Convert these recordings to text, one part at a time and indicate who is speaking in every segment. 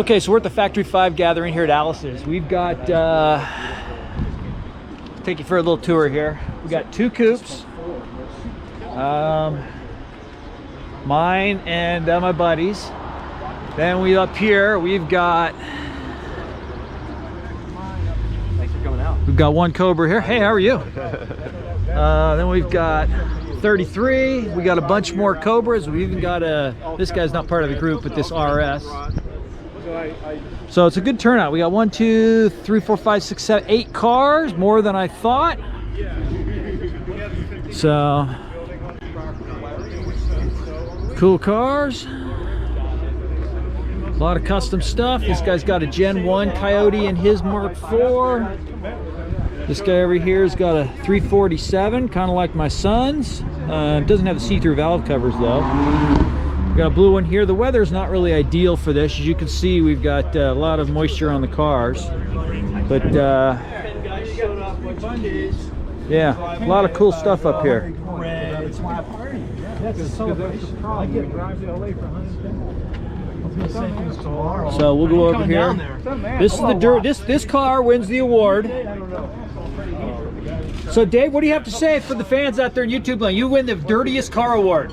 Speaker 1: Okay, so we're at the Factory 5 gathering here at Alice's. We've got, take you for a little tour here. We got 2 coupes. Mine and my buddies. Then we up here, we've got...
Speaker 2: Thanks for coming out.
Speaker 1: We've got 1 Cobra here. Hey, how are you? Then we've got 33. We got a bunch more Cobras. We even got a, this guy's not part of the group, but this RS. So it's a good turnout. We got 1, 2, 3, 4, 5, 6, 7, 8 cars, more than I thought. So cool cars. A lot of custom stuff. This guy's got a Gen 1 Coyote in his Mark IV. This guy over here has got a 347, kind of like my son's. Doesn't have the see-through valve covers though. We got a blue one here. The weather's not really ideal for this. As you can see, we've got a lot of moisture on the cars. But yeah, a lot of cool stuff up here.
Speaker 2: It's my party. That's a celebration. I get drive to LA for 110.
Speaker 1: So we'll go over here. This is the dirt. This car wins the award. So Dave, what do you have to say for the fans out there in YouTube land? You win the dirtiest car award.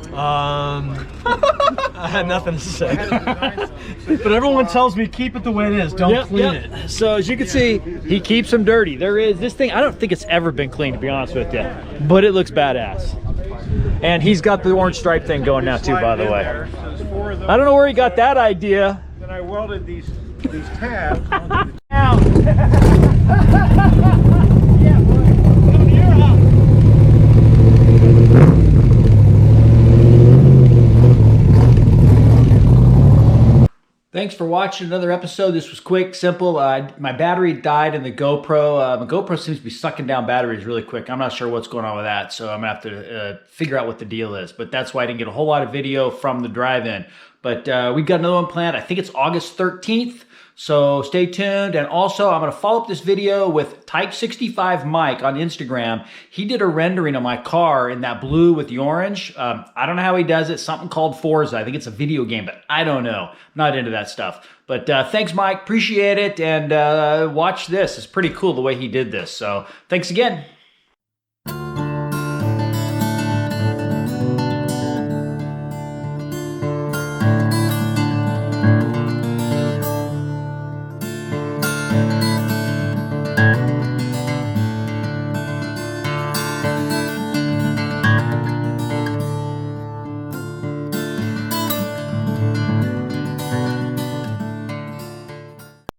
Speaker 2: I had nothing to say. But everyone tells me keep it the way it is. Don't clean it.
Speaker 1: So as you can see, he keeps them dirty. There is this thing. I don't think it's ever been cleaned, to be honest with you, but it looks badass. And he's got the orange stripe thing going now too, by the way. I don't know where he got that idea.
Speaker 3: Then I welded these tabs onto the
Speaker 1: Thanks for watching another episode. This was quick, simple. My battery died in the GoPro. My GoPro seems to be sucking down batteries really quick. I'm not sure what's going on with that, so I'm gonna have to figure out what the deal is. But that's why I didn't get a whole lot of video from the drive-in. But we've got another one planned. I think it's August 13th. So stay tuned. And also, I'm going to follow up this video with Type 65 Mike on Instagram. He did a rendering of my car in that blue with the orange. I don't know how he does it. Something called Forza. I think it's a video game, but I don't know. I'm not into that stuff. But thanks, Mike. Appreciate it. And watch this. It's pretty cool the way he did this. So thanks again.
Speaker 4: Thank you.